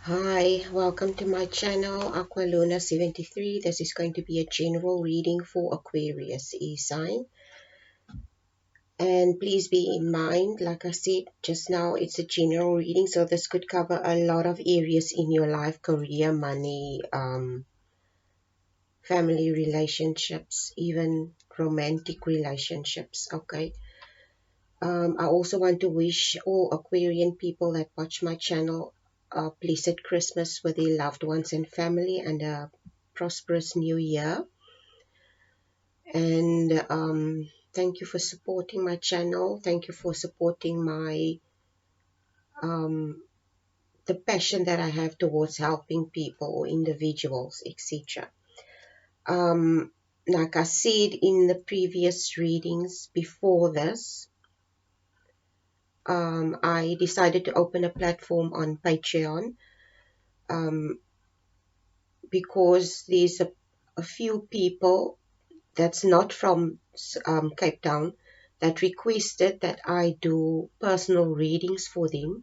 Hi, welcome to my channel, Aqualuna73. This is going to be a general reading for Aquarius sign. And please be in mind, like I said just now, it's a general reading, so this could cover a lot of areas in your life: career, money, family relationships, even romantic relationships. Okay. I also want to wish all Aquarian people that watch my channel a blessed Christmas with their loved ones and family, and a prosperous new year. And thank you for supporting my channel. Thank you for supporting my um, the passion that I have towards helping people or individuals, etc. Like I said in the previous readings before this, I decided to open a platform on Patreon, um, because there's a few people that's not from Cape Town that requested that I do personal readings for them,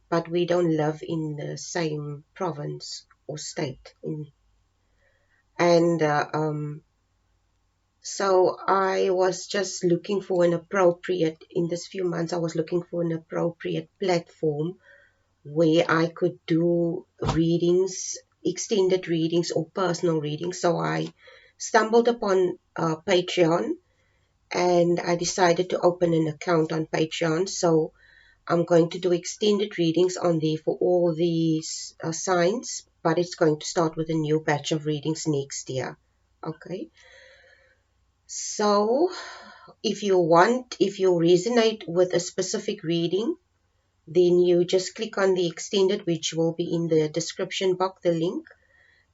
but we don't live in the same province or state. And so I was just looking for an appropriate, in this few months, I was looking for an appropriate platform where I could do readings, extended readings or personal readings. So I stumbled upon Patreon, and I decided to open an account on Patreon. So I'm going to do extended readings on there for all these signs, but it's going to start with a new batch of readings next year. Okay. So if you resonate with a specific reading, then you just click on the extended, which will be in the description box, the link,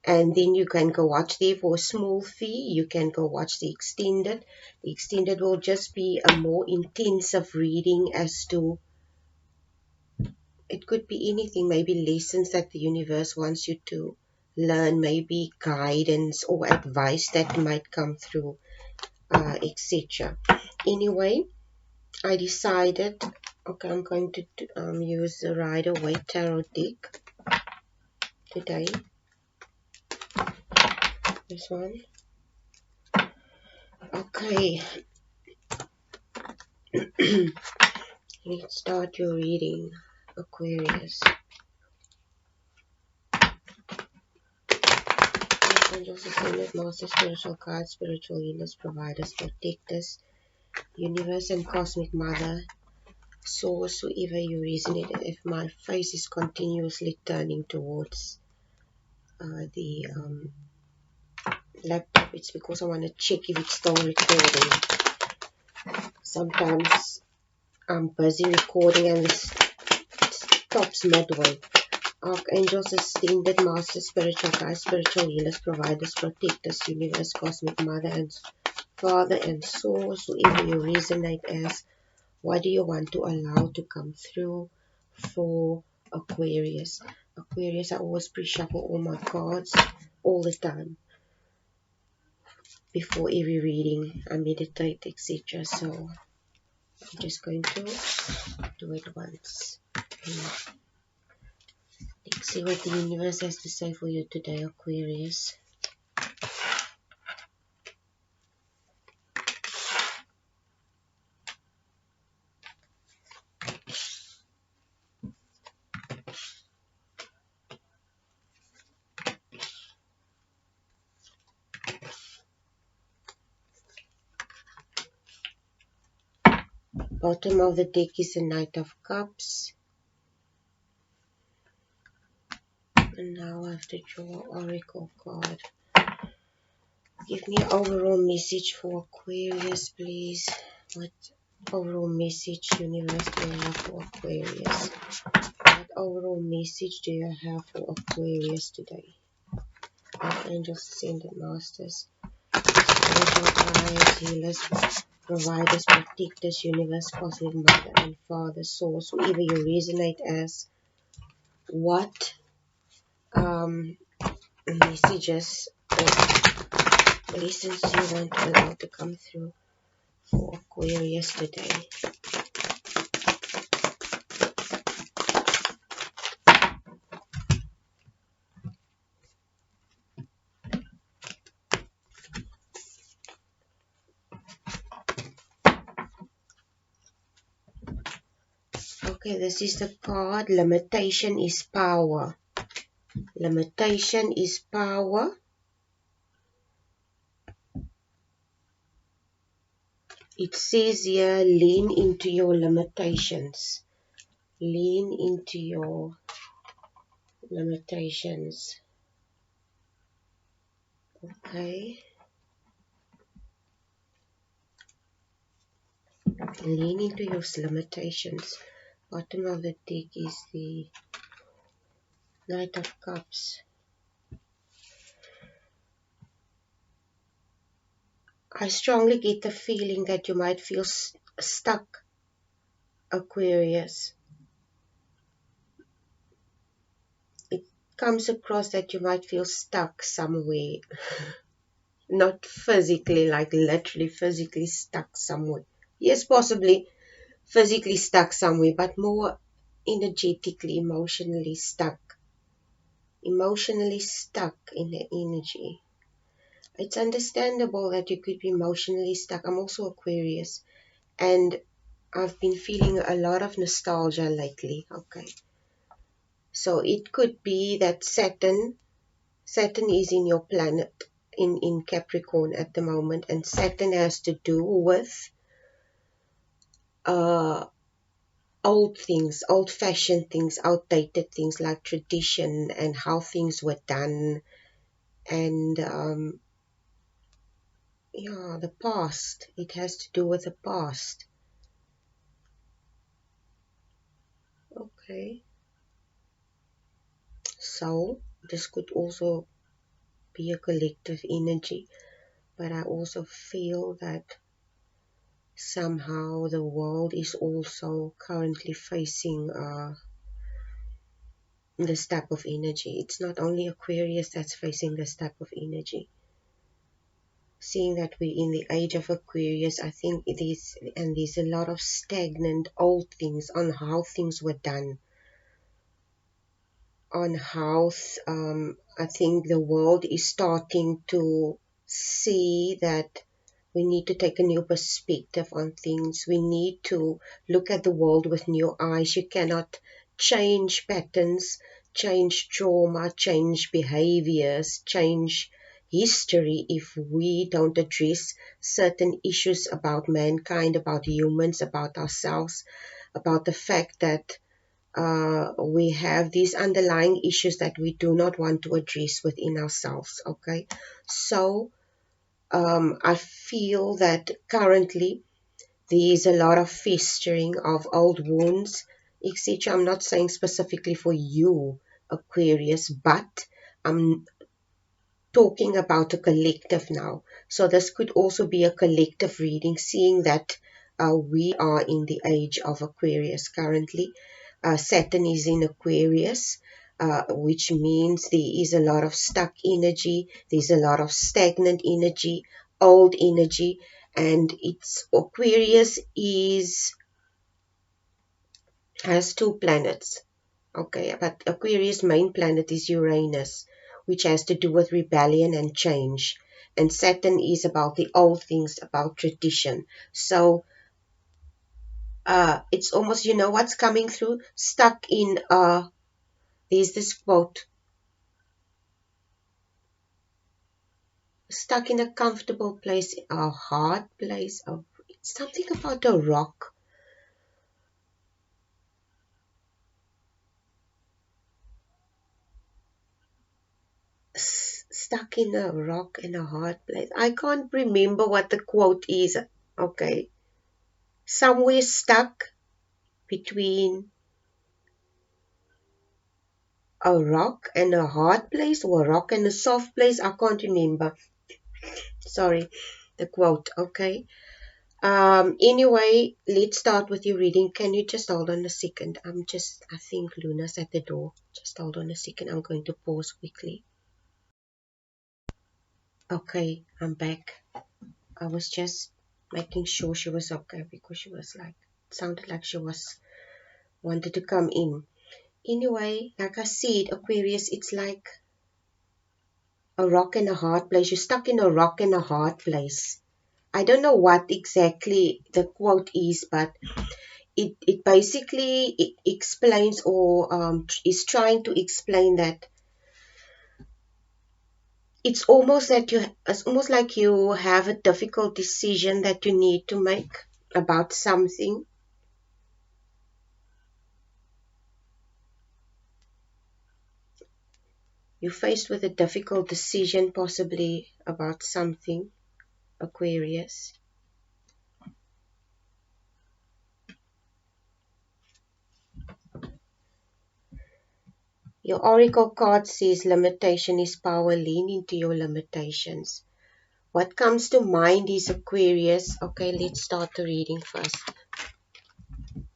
and then you can go watch there for a small fee. You can go watch the extended. The extended will just be a more intensive reading as to, it could be anything, maybe lessons that the universe wants you to learn, maybe guidance or advice that might come through, etc. Anyway, I decided, okay, I'm going to use the Rider-Waite Tarot deck today. This one. Okay. Let's start your reading, Aquarius. Angels, ascended masters, spiritual guides, spiritual healers, providers, protectors, universe and cosmic mother, source, whoever you resonate. If my face is continuously turning towards the laptop, it's because I want to check if it's still recording. Sometimes I'm busy recording and it stops midway. Archangels, ascended masters, spiritual guides, spiritual healers, providers, protectors, universe, cosmic mother and father and source, whoever you resonate as. What do you want to allow to come through for Aquarius? Aquarius, I always pre-shuffle all my cards all the time before every reading. I meditate, etc. So I'm just going to do it once. Let's see what the universe has to say for you today, Aquarius. Bottom of the deck is the Knight of Cups. And now I have to draw an Oracle card. Give me an overall message for Aquarius, please. What overall message, universe, do you have for Aquarius? What overall message do you have for Aquarius today? Archangels, ascended masters, spiritual guides, healers, providers, protectors, universe, cosmic mother and father, source, whoever you resonate as. What messages or lessons do you want to allow to come through for Aquarius today? Okay, this is the card. Limitation is power. Limitation is power. It says here, lean into your limitations. Lean into your limitations. Okay. Lean into your limitations. Bottom of the deck is the Knight of Cups. I strongly get the feeling that you might feel stuck, Aquarius. It comes across that you might feel stuck somewhere. Not physically, like literally physically stuck somewhere. Yes, possibly physically stuck somewhere, but more energetically, emotionally stuck. Emotionally stuck in the energy. It's understandable that you could be emotionally stuck. I'm also Aquarius, and I've been feeling a lot of nostalgia lately. Okay. So it could be that Saturn is in your planet in Capricorn at the moment, and Saturn has to do with old things, old-fashioned things, outdated things like tradition and how things were done, and yeah, the past. It has to do with the past. Okay. So this could also be a collective energy, but I also feel that somehow the world is also currently facing this type of energy. It's not only Aquarius that's facing this type of energy. Seeing that we're in the age of Aquarius, I think it is, and there's a lot of stagnant old things on how things were done, on how I think the world is starting to see that we need to take a new perspective on things. We need to look at the world with new eyes. You cannot change patterns, change trauma, change behaviors, change history if we don't address certain issues about mankind, about humans, about ourselves, about the fact that we have these underlying issues that we do not want to address within ourselves. Okay, so I feel that currently there is a lot of festering of old wounds, etc. I'm not saying specifically for you, Aquarius, but I'm talking about a collective now. So this could also be a collective reading, seeing that we are in the age of Aquarius currently. Saturn is in Aquarius, which means there is a lot of stuck energy, there's a lot of stagnant energy, old energy, and it's Aquarius has two planets. Okay, but Aquarius' main planet is Uranus, which has to do with rebellion and change. And Saturn is about the old things, about tradition. So it's almost, you know what's coming through? Stuck in, there's this quote, stuck in a comfortable place, a hard place, it's something about a rock. Stuck in a rock in a hard place. I can't remember what the quote is. Okay. Somewhere stuck between a rock and a hard place, or a rock and a soft place. I can't remember. Sorry, the quote. Okay. Anyway, let's start with your reading. Can you just hold on a second? I think Luna's at the door. Just hold on a second. I'm going to pause quickly. Okay, I'm back. I was just making sure she was okay, because she was like, it sounded like she was wanted to come in. Anyway, like I said, Aquarius, it's like a rock and a hard place. You're stuck in a rock and a hard place. I don't know what exactly the quote is, but it basically explains, or is trying to explain that it's almost like you have a difficult decision that you need to make about something. You're faced with a difficult decision, possibly about something, Aquarius. Your oracle card says limitation is power. Lean into your limitations. What comes to mind is Aquarius. Okay, let's start the reading first.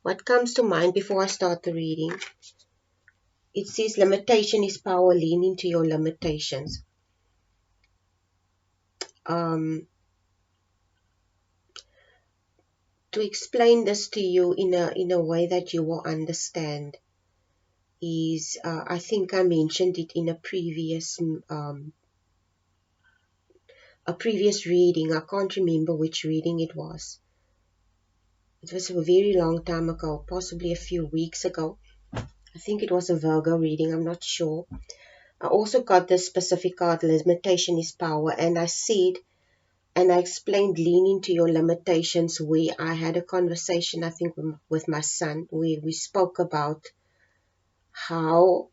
What comes to mind before I start the reading? It says limitation is power. Lean into your limitations. To explain this to you in a way that you will understand is, I think I mentioned it in a previous reading. I can't remember which reading it was. It was a very long time ago, possibly a few weeks ago. I think it was a Virgo reading, I'm not sure. I also got this specific card, limitation is power, and I said, and I explained lean into your limitations, where I had a conversation, I think, with my son, where we spoke about how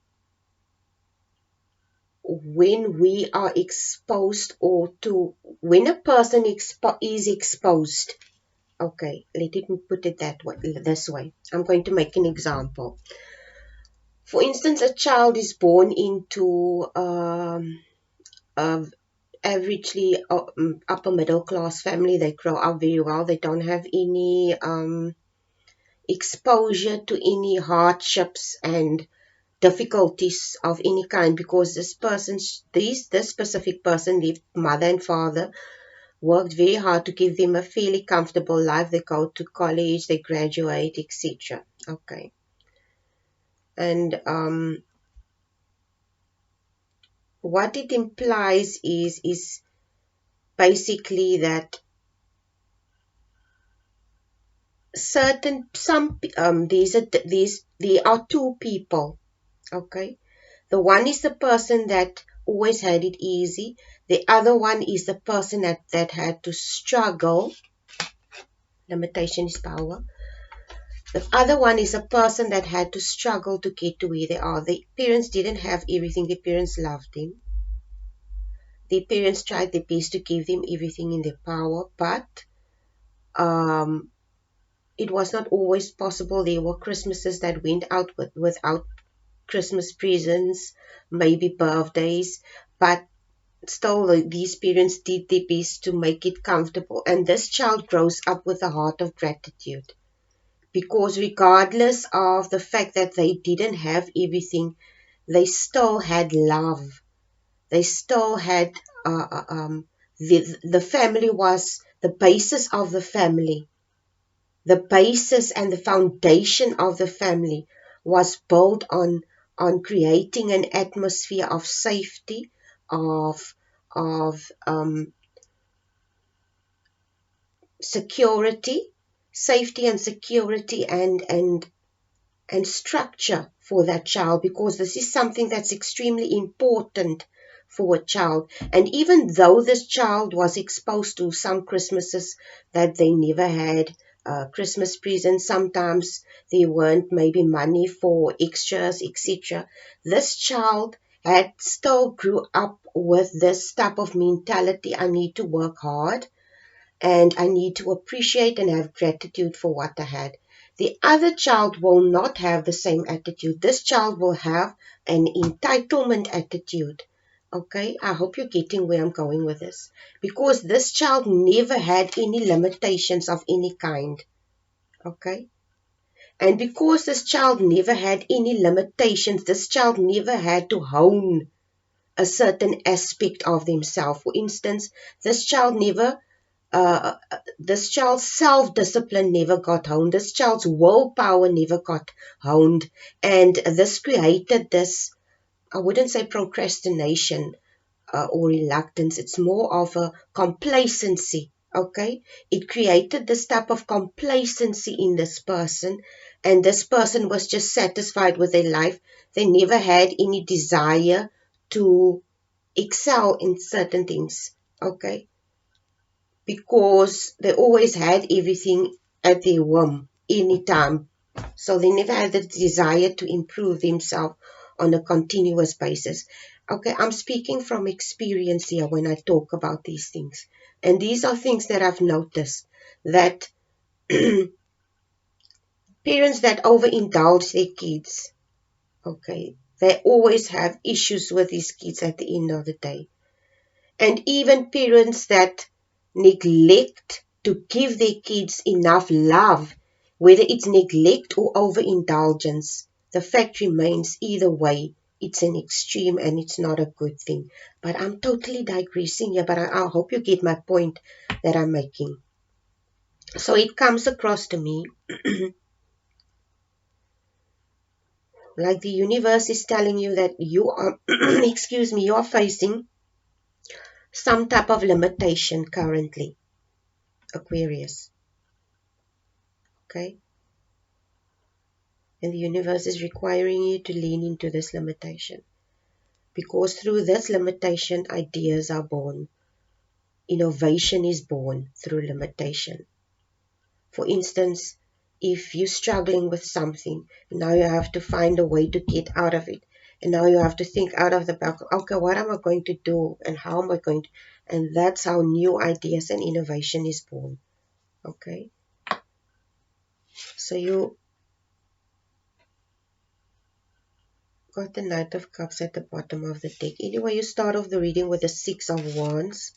when we are exposed, or to when a person is exposed. Okay, let me put it this way. I'm going to make an example. For instance, a child is born into a averagely upper middle class family. They grow up very well. They don't have any exposure to any hardships and difficulties of any kind, because this specific person, the mother and father, worked very hard to give them a fairly comfortable life. They go to college, they graduate, etc. Okay. And what it implies is basically that there are two people. Okay, the one is the person that always had it easy. The other one is the person that had to struggle. Limitation is power. The other one is a person that had to struggle to get to where they are. The parents didn't have everything. The parents loved them. The parents tried their best to give them everything in their power, but it was not always possible. There were Christmases that went out without Christmas presents, maybe birthdays, but still these parents did their best to make it comfortable. And this child grows up with a heart of gratitude, because regardless of the fact that they didn't have everything, they still had love. They still had the family was the basis of the family. The basis and the foundation of the family was built on creating an atmosphere of safety, of security, and structure for that child, because this is something that's extremely important for a child. And even though this child was exposed to some Christmases that they never had Christmas presents, sometimes there weren't maybe money for extras, etc., this child had still grew up with this type of mentality. I need to work hard, and I need to appreciate and have gratitude for what I had. The other child will not have the same attitude. This child will have an entitlement attitude. Okay, I hope you're getting where I'm going with this. Because this child never had any limitations of any kind. Okay? And because this child never had any limitations, this child never had to hone a certain aspect of themselves. For instance, this child's self-discipline never got honed. This child's willpower never got honed. And this created this, I wouldn't say procrastination or reluctance. It's more of a complacency. Okay, it created this type of complacency in this person, and this person was just satisfied with their life. They never had any desire to excel in certain things. Okay, because they always had everything at their whim anytime. So they never had the desire to improve themselves on a continuous basis. Okay, I'm speaking from experience here when I talk about these things. And these are things that I've noticed, that parents that overindulge their kids, okay, they always have issues with these kids at the end of the day. And even parents that neglect to give their kids enough love, whether it's neglect or overindulgence, the fact remains either way, it's an extreme and it's not a good thing. But I'm totally digressing here, but I hope you get my point that I'm making. So it comes across to me like the universe is telling you that you are, excuse me, you are facing some type of limitation currently, Aquarius. Okay? And the universe is requiring you to lean into this limitation. Because through this limitation, ideas are born. Innovation is born through limitation. For instance, if you're struggling with something, now you have to find a way to get out of it. And now you have to think out of the box, okay, what am I going to do? And how am I going to? And that's how new ideas and innovation is born. Okay? So you got the Knight of Cups at the bottom of the deck. Anyway, you start off the reading with the Six of Wands.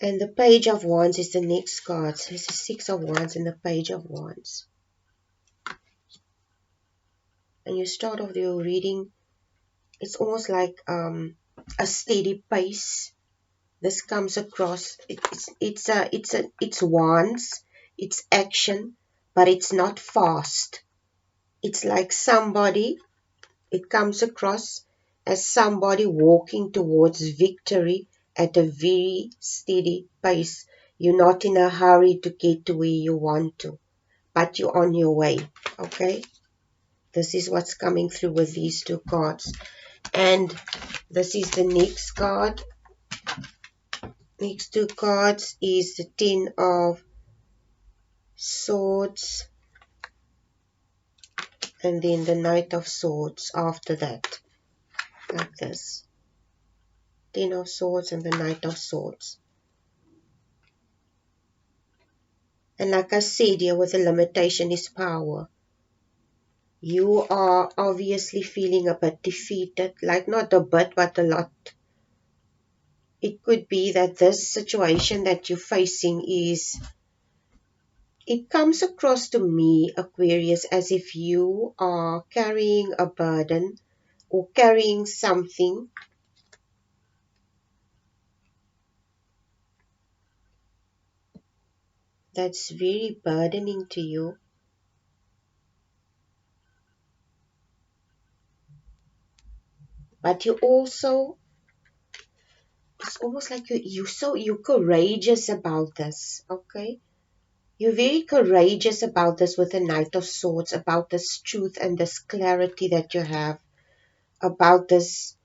And the Page of Wands is the next card. So it's the Six of Wands and the Page of Wands. And you start off your reading. It's almost like a steady pace. This comes across. It's wands. It's action, but it's not fast. It's like somebody. It comes across as somebody walking towards victory at a very steady pace. You're not in a hurry to get to where you want to, but you're on your way. Okay? This is what's coming through with these two cards. And this is the next card. Next two cards is the Ten of Swords and then the Knight of Swords after that. Like this. Ten of Swords and the Knight of Swords. And like I said here, with the limitation is power. You are obviously feeling a bit defeated, like not a bit, but a lot. It could be that this situation that you're facing is, it comes across to me, Aquarius, as if you are carrying a burden or carrying something that's very burdening to you. But you also, it's almost like you're courageous about this, okay? You're very courageous about this with the Knight of Swords, about this truth and this clarity that you have, about this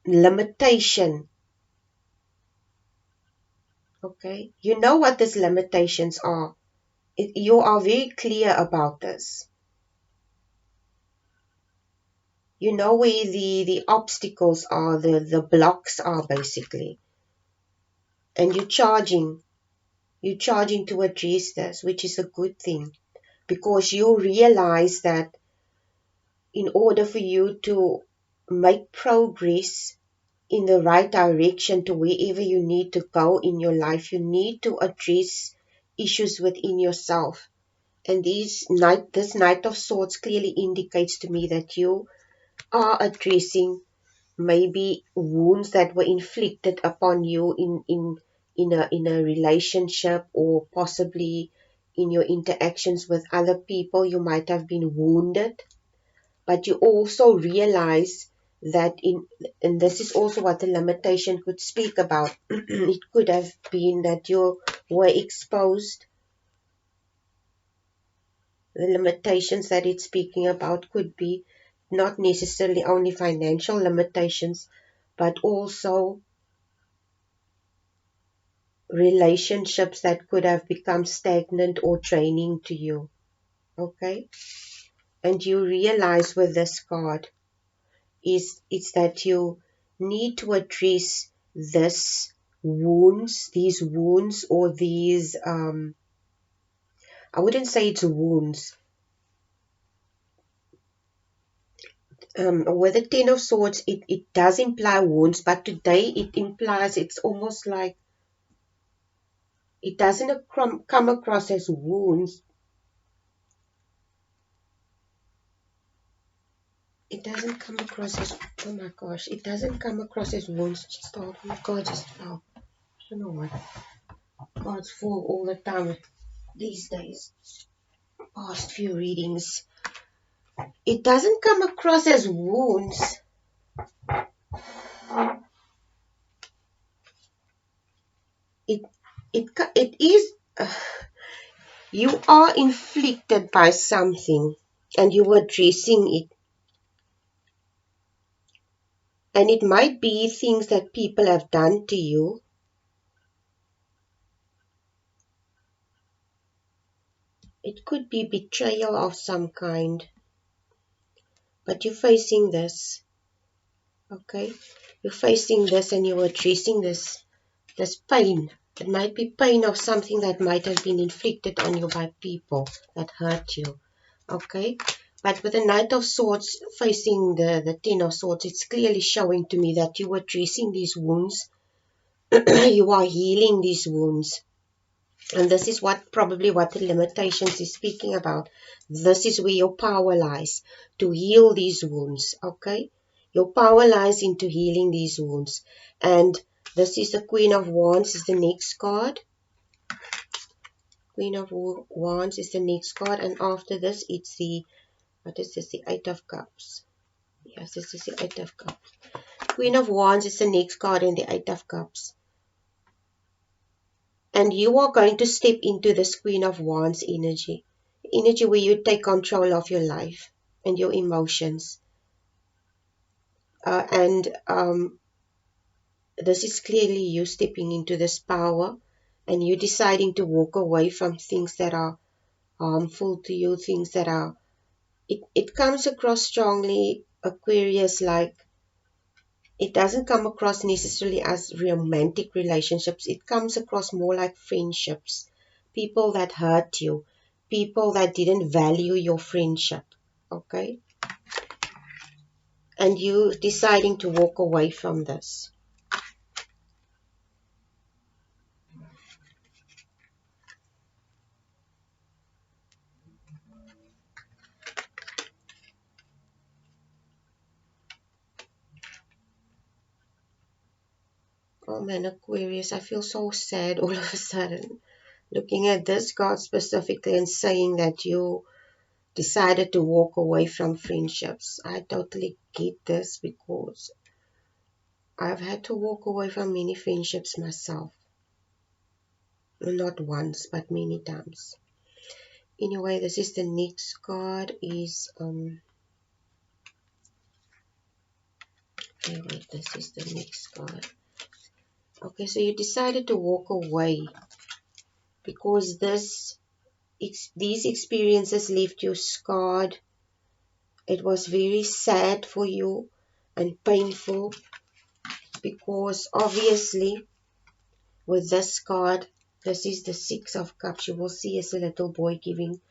limitation, okay? You know what these limitations are. You are very clear about this. You know where the obstacles are, the blocks are basically. And you're charging to address this, which is a good thing. Because you realize that in order for you to make progress in the right direction to wherever you need to go in your life, you need to address issues within yourself. And this Knight of Swords clearly indicates to me that you are addressing maybe wounds that were inflicted upon you in a relationship, or possibly in your interactions with other people. You might have been wounded, but you also realize that and this is also what the limitation could speak about. It could have been that you were exposed. The limitations that it's speaking about could be not necessarily only financial limitations, but also relationships that could have become stagnant or draining to you. Okay? And you realize with this card is that you need to address these wounds, or these, I wouldn't say it's wounds. With the Ten of Swords, it does imply wounds, but today it implies, it's almost like it doesn't come across as wounds. It doesn't come across as, oh my gosh, it doesn't come across as wounds. Just, oh my God, just fell. I don't know what. Cards fall all the time these days. Past few readings. It doesn't come across as wounds. It is. You are inflicted by something, and you are addressing it. And it might be things that people have done to you. It could be betrayal of some kind. But you're facing this. Okay? You're facing this and you're addressing this pain. It might be pain of something that might have been inflicted on you by people that hurt you. Okay? But with the Knight of Swords facing the Ten of Swords, it's clearly showing to me that you are addressing these wounds. You are healing these wounds. And this is probably what the limitations is speaking about. This is where your power lies, to heal these wounds, okay? Your power lies into healing these wounds. And this is the Queen of Wands is the next card. Queen of Wands is the next card. And after this, it's the, what is this? The Eight of Cups. Yes, this is the Eight of Cups. Queen of Wands is the next card in the Eight of Cups. And you are going to step into this Queen of Wands energy where you take control of your life and your emotions. And this is clearly you stepping into this power, and you deciding to walk away from things that are harmful to you, things that are, it comes across strongly, Aquarius, like it doesn't come across necessarily as romantic relationships. It comes across more like friendships. People that hurt you. People that didn't value your friendship. Okay? And you deciding to walk away from this. Oh man, Aquarius, I feel so sad all of a sudden. Looking at this card specifically and saying that you decided to walk away from friendships. I totally get this because I've had to walk away from many friendships myself. Not once, but many times. Anyway, this is the next card is okay, wait, this is the next card. Okay, so you decided to walk away because these experiences left you scarred. It was very sad for you and painful because obviously with this card, this is the Six of Cups. You will see as a little boy giving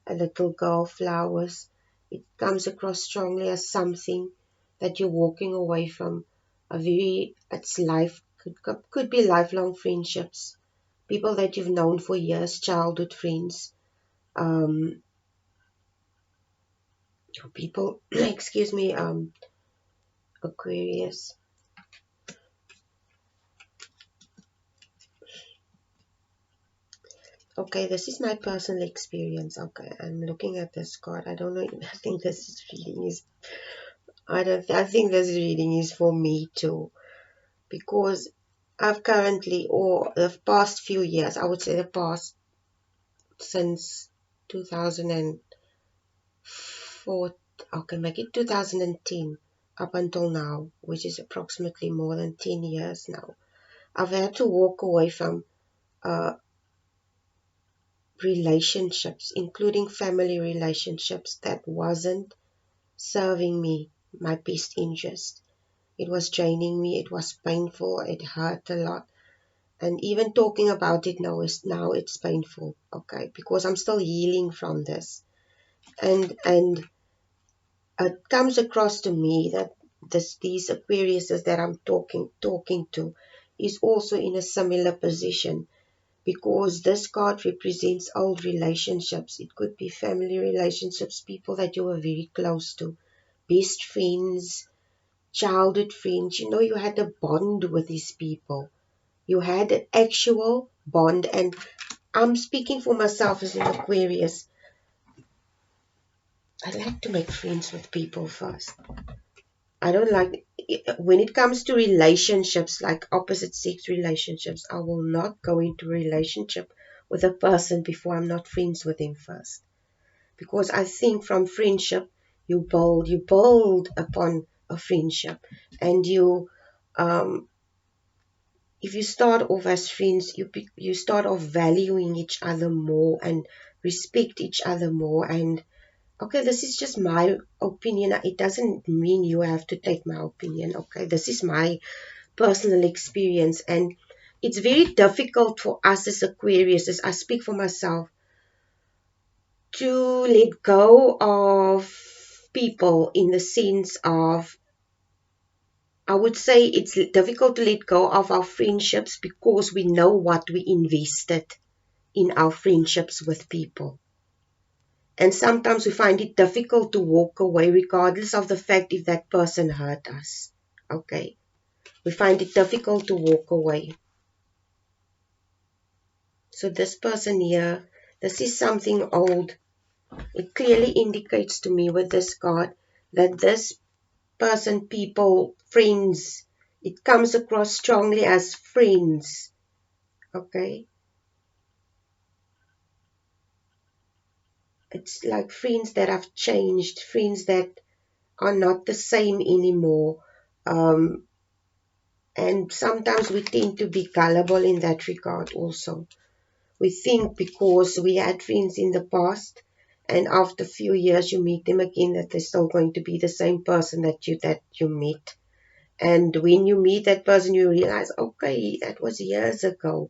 a little girl flowers. It comes across strongly as something that you're walking away from. It's life, could be lifelong friendships. People that you've known for years, childhood friends. People, excuse me, Aquarius. Okay, this is my personal experience. Okay, I'm looking at this card. I don't know. I think this reading is I think this reading is for me too, because I've currently, or the past few years, I would say the past since 2004, okay, make it 2010 up until now, which is approximately more than 10 years now. I've had to walk away from uh, relationships, including family relationships, that wasn't serving me my best interest. It was draining me, it was painful, it hurt a lot. And even talking about it now it's painful, okay, because I'm still healing from this. And it comes across to me that these Aquariuses that I'm talking to is also in a similar position, because this card represents old relationships. It could be family relationships, people that you were very close to, best friends, childhood friends. You know, you had a bond with these people. You had an actual bond. And I'm speaking for myself as an Aquarius. I like to make friends with people first. I don't like, when it comes to relationships, like opposite sex relationships, I will not go into a relationship with a person before I'm not friends with him first. Because I think from friendship, you build upon a friendship. And if you start off as friends, you start off valuing each other more and respect each other more. And okay, this is just my opinion. It doesn't mean you have to take my opinion. Okay, this is my personal experience, and it's very difficult for us as Aquarius, as I speak for myself, to let go of people, in the sense of, I would say it's difficult to let go of our friendships because we know what we invested in our friendships with people. And sometimes we find it difficult to walk away regardless of the fact if that person hurt us. Okay. We find it difficult to walk away. So this person here, this is something old. It clearly indicates to me with this card that this person, people, friends, it comes across strongly as friends. Okay. It's like friends that have changed, friends that are not the same anymore. Um, and sometimes we tend to be gullible in that regard also. We think because we had friends in the past, and after a few years you meet them again, that they're still going to be the same person that you met. And when you meet that person, you realize, okay, that was years ago.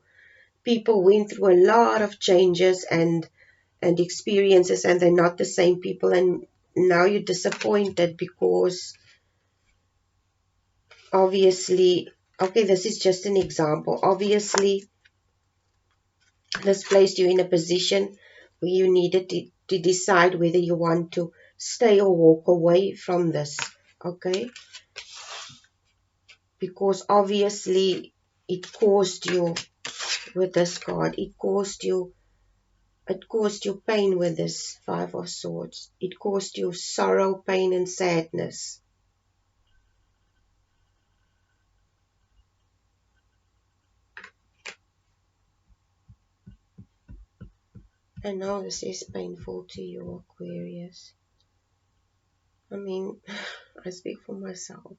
People went through a lot of changes and experiences, and they're not the same people. And now you're disappointed because obviously, okay, this is just an example. Obviously, this placed you in a position where you needed to decide whether you want to stay or walk away from this. Okay, because obviously it caused you, with this card, it caused you pain with this Five of Swords. It caused you sorrow, pain, and sadness. And now this is painful to you, Aquarius. I mean, I speak for myself.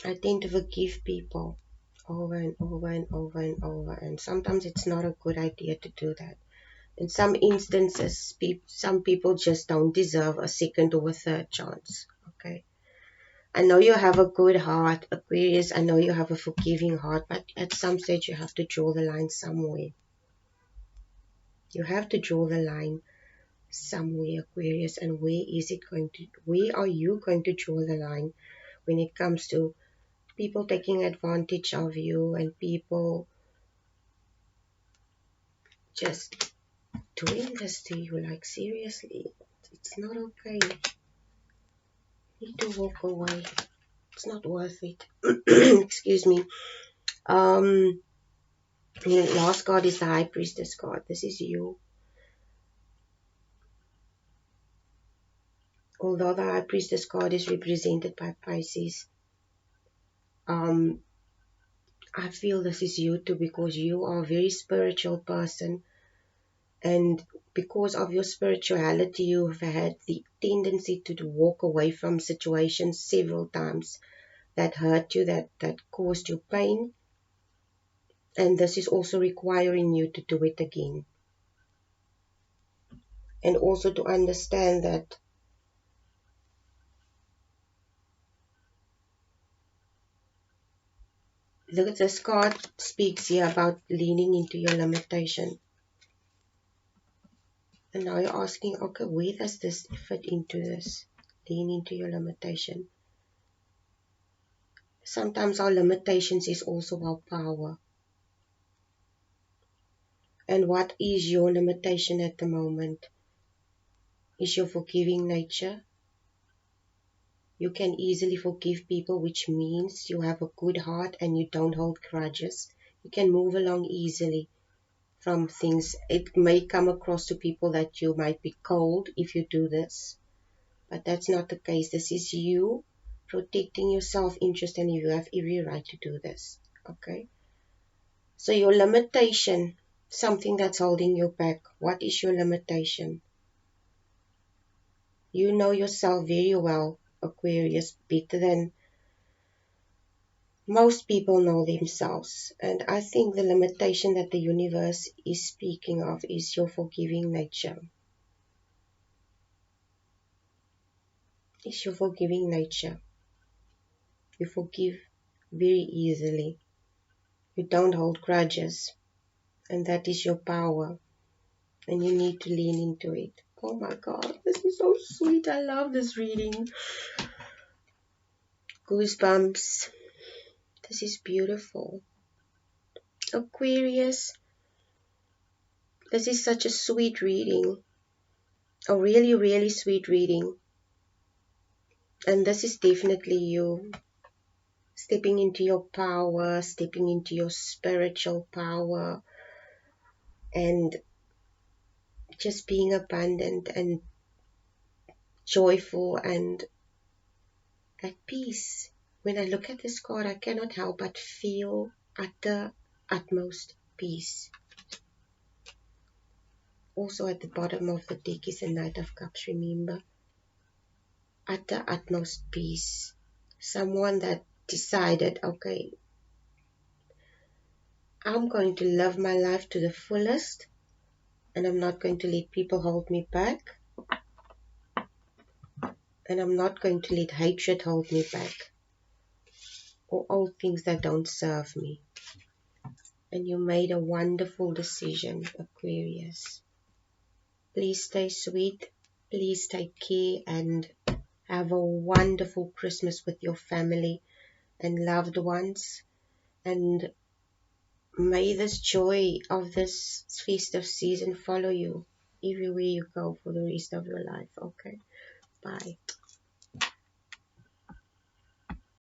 I tend to forgive people over and over and over and over, and sometimes it's not a good idea to do that. In some instances, some people just don't deserve a second or a third chance. Okay. I know you have a good heart, Aquarius. I know you have a forgiving heart, but at some stage you have to draw the line somewhere. You have to draw the line somewhere, Aquarius. And where are you going to draw the line when it comes to people taking advantage of you and people just doing this to you? Like, seriously, it's not okay. You need to walk away. It's not worth it. Excuse me. Um, the last card is the High Priestess card. This is you. Although the High Priestess card is represented by Pisces, I feel this is you too, because you are a very spiritual person, and because of your spirituality you've had the tendency to walk away from situations several times that hurt you, that caused you pain, and this is also requiring you to do it again. And also to understand that this card speaks here about leaning into your limitation. And now you're asking, okay, where does this fit into this? Lean into your limitation. Sometimes our limitations is also our power. And what is your limitation at the moment? Is your forgiving nature? You can easily forgive people, which means you have a good heart and you don't hold grudges. You can move along easily from things. It may come across to people that you might be cold if you do this, but that's not the case. This is you protecting your self-interest, and you have every right to do this. Okay? So your limitation, something that's holding you back. What is your limitation? You know yourself very well, Aquarius, better than most people know themselves. And I think the limitation that the universe is speaking of is your forgiving nature. It's your forgiving nature. You forgive very easily. You don't hold grudges. And that is your power. And you need to lean into it. Oh my God, this is so sweet. I love this reading. Goosebumps. This is beautiful. Aquarius, this is such a sweet reading. A really, really sweet reading. And this is definitely you. Stepping into your power, stepping into your spiritual power, and just being abundant and joyful and at peace. When I look at this card, I cannot help but feel utter, utmost peace. Also at the bottom of the deck is a Knight of Cups, remember. Utter, utmost peace. Someone that decided, okay, I'm going to live my life to the fullest, and I'm not going to let people hold me back, and I'm not going to let hatred hold me back, or all things that don't serve me. And you made a wonderful decision, Aquarius. Please stay sweet, please take care, and have a wonderful Christmas with your family and loved ones. And may this joy of this festive season follow you everywhere you go for the rest of your life. Okay, bye.